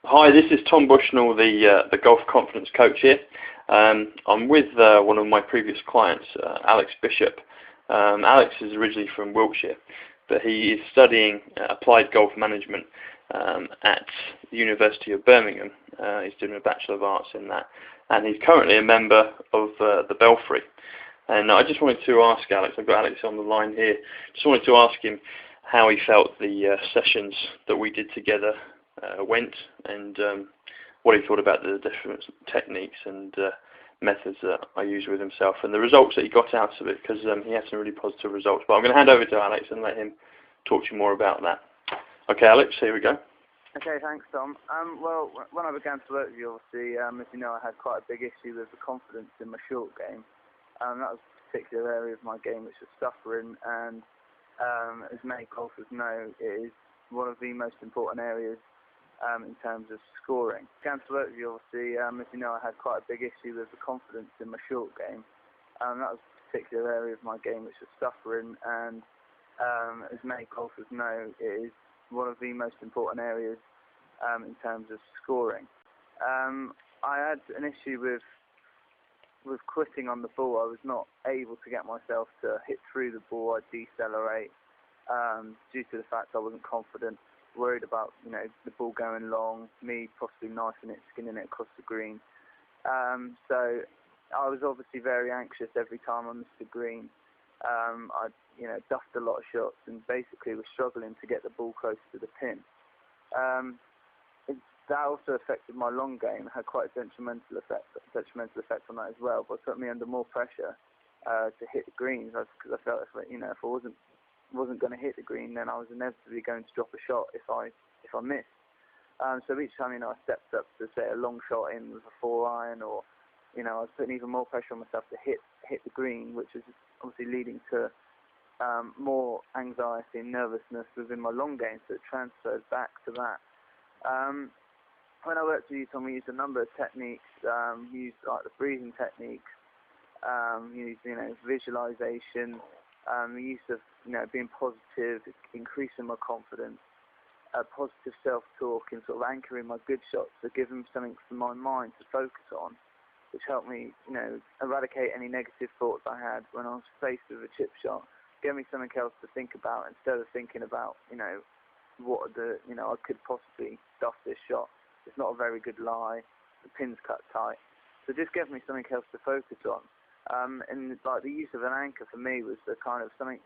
Hi, this is Tom Bushnell, the golf confidence coach here. I'm with one of my previous clients, Alex Bishop. Alex is originally from Wiltshire, but he is studying applied golf management at the University of Birmingham. He's doing a Bachelor of Arts in that, and he's currently a member of the Belfry. And I just wanted to ask Alex, I've got Alex on the line here, just wanted to ask him how he felt the sessions that we did together went, and what he thought about the different techniques and methods that I used with himself, and the results that he got out of it, because he had some really positive results. But I'm going to hand over to Alex and let him talk to you more about that. Okay, Alex, here we go. Okay, thanks, Tom. Well, when I began to work with you, obviously, as you know, I had quite a big issue with the confidence in my short game. That was a particular area of my game which was suffering, and as many golfers know, it is one of the most important areas in terms of scoring. Began to work with you, obviously, as you know, I had quite a big issue with the confidence in my short game. That was a particular area of my game which was suffering, and as many golfers know, it is one of the most important areas in terms of scoring. I had an issue with quitting on the ball. I was not able to get myself to hit through the ball. I'd decelerate due to the fact I wasn't confident, worried about the ball going long, me possibly knifing it, skinning it across the green. So I was obviously very anxious every time I missed the green. I'd duffed a lot of shots and basically was struggling to get the ball close to the pin. That also affected my long game. It had quite a detrimental effect on that as well, but it put me under more pressure to hit the greens, because I felt if I wasn't going to hit the green, then I was inevitably going to drop a shot if I missed. So each time I stepped up to say a long shot in with a 4-iron, or I was putting even more pressure on myself to hit the green, which was obviously leading to more anxiety and nervousness within my long game. So it transferred back to that. When I worked with you, Tom, we used a number of techniques. We used like the breathing techniques, used visualization, the use of being positive, increasing my confidence, positive self-talk, and sort of anchoring my good shots, so giving something for my mind to focus on, which helped me eradicate any negative thoughts I had when I was faced with a chip shot. Gave me something else to think about instead of thinking about what I could possibly stuff this shot. It's not a very good lie. The pin's cut tight. So just gave me something else to focus on. And like the use of an anchor for me was the kind of something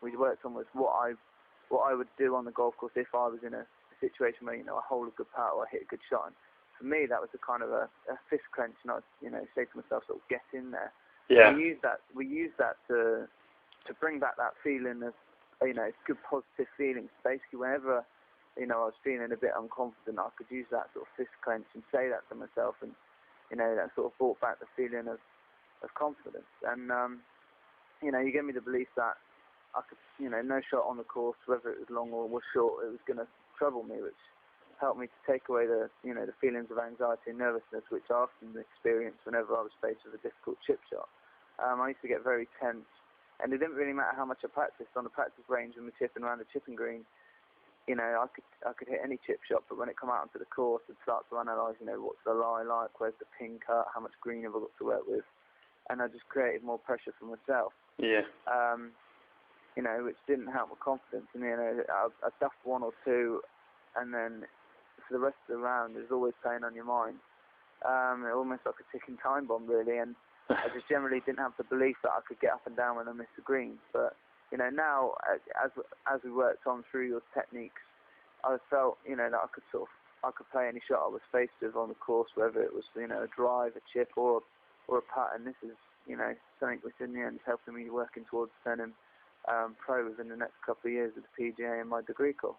we worked on, was what I would do on the golf course if I was in a situation where I hold a good putt or I hit a good shot. And for me, that was a kind of a fist clench, and I'd say to myself, sort of get in there. Yeah. We use that to bring back that feeling of good positive feelings. Basically, whenever I was feeling a bit unconfident, I could use that sort of fist clench and say that to myself, and that sort of brought back the feeling of confidence. And you gave me the belief that I could, no shot on the course, whether it was long or was short, it was going to trouble me, which helped me to take away the the feelings of anxiety and nervousness, which I often experienced whenever I was faced with a difficult chip shot. I used to get very tense, and it didn't really matter how much I practiced on the practice range and the chipping around the chipping green. I could hit any chip shot, but when it come out onto the course, I'd start to analyse, what's the lie like, where's the pin cut, how much green have I got to work with, and I just created more pressure for myself. Yeah. Which didn't help my confidence. And I duffed one or two, and then for the rest of the round, there's always playing on your mind. Almost like a ticking time bomb, really. And I just generally didn't have the belief that I could get up and down when I missed the green. But now, as we worked on through your techniques, I felt that I could play any shot I was faced with on the course, whether it was a drive, a chip, or a putt. And this is something which in the end is helping me working towards turning pro within the next couple of years with the PGA and my degree course.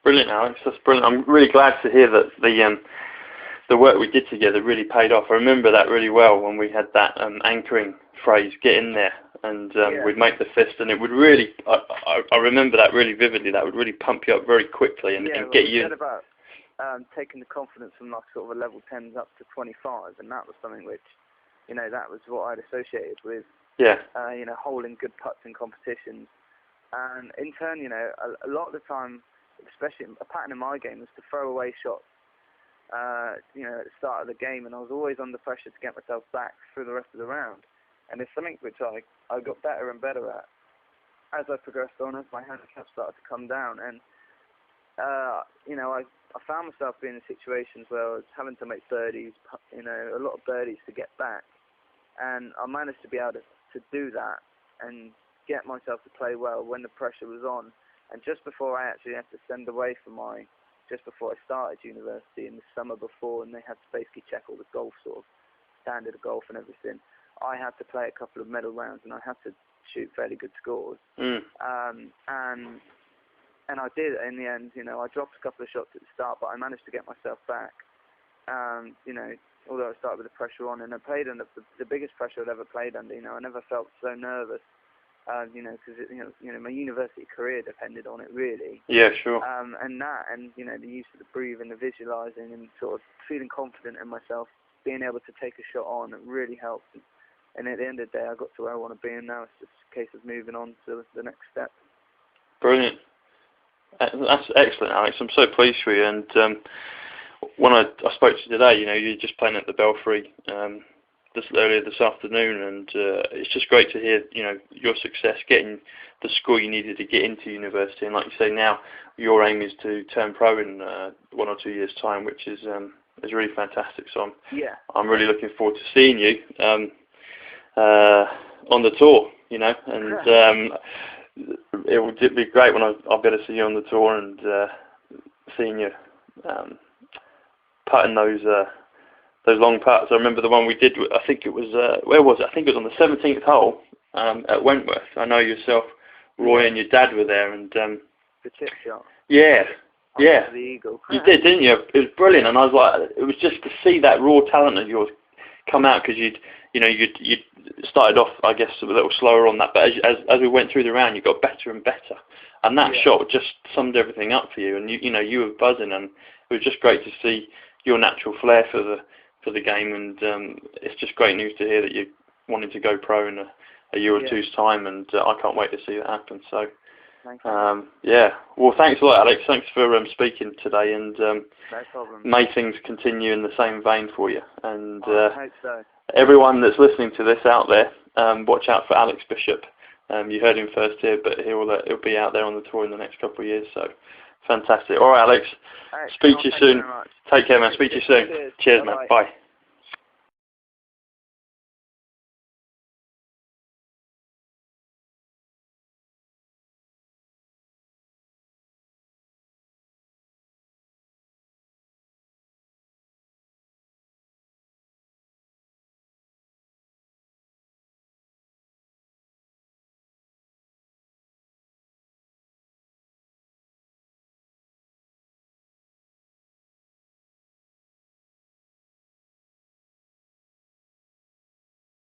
Brilliant, Alex. That's brilliant. I'm really glad to hear that the work we did together really paid off. I remember that really well when we had that anchoring phrase, get in there, and we'd make the fist, and it would really, I remember that really vividly. That would really pump you up very quickly and get you. Said about taking the confidence from like sort of a level 10 up to 25, and that was something which, that was what I'd associated with. Yeah. Holding good putts in competitions, and in turn, a lot of the time, especially a pattern in my game, was to throw away shots you know, at the start of the game, and I was always under pressure to get myself back through the rest of the round. And it's something which I got better and better at as I progressed on, as my handicap started to come down. And, you know, I found myself being in situations where I was having to make birdies, you know, a lot of birdies to get back. And I managed to be able to do that and get myself to play well when the pressure was on. And just before I actually had to send away for just before I started university in the summer before, and they had to basically check all the golf sort of standard of golf and everything, I had to play a couple of medal rounds and I had to shoot fairly good scores. And I did in the end. You know, I dropped a couple of shots at the start, but I managed to get myself back. You know, although I started with the pressure on, and I played under the biggest pressure I'd ever played under. You know, I never felt so nervous. You know, because you know, my university career depended on it really. Yeah, sure. And you know, the use of the breathing, the visualising, and sort of feeling confident in myself, being able to take a shot on, it really helped. And at the end of the day, I got to where I want to be, and now it's just a case of moving on to the next step. Brilliant. That's excellent, Alex. I'm so pleased for you. And when I spoke to you today, you know, you're just playing at the Belfry earlier this afternoon, and it's just great to hear, you know, your success getting the score you needed to get into university. And like you say, now your aim is to turn pro in 1 or 2 years' time, which is really fantastic. So I'm really looking forward to seeing you on the tour, you know, and it would be great when I'll be able to see you on the tour and seeing you putting those long putts. I remember the one we did. I think it was where was it? I think it was on the 17th hole at Wentworth. I know yourself, Roy, and your dad were there, and the chip shot. Yeah. The eagle. You did, didn't you? It was brilliant, and I was like, it was just to see that raw talent of yours come out, because you'd started off, I guess, a little slower on that, but as we went through the round, you got better and better, and that shot just summed everything up for you, and you know, you were buzzing, and it was just great to see your natural flair for the game, and it's just great news to hear that you're wanting to go pro in a year or two's time, and I can't wait to see that happen. So, yeah. Well, thanks a lot, Alex. Thanks for speaking today, and no problem. May things continue in the same vein for you. And I hope so. Everyone that's listening to this out there, watch out for Alex Bishop. You heard him first here, but he'll be out there on the tour in the next couple of years. So, fantastic. All right, Alex. Speak to you soon. Take care, man. Speak to you soon. Cheers, man. Bye.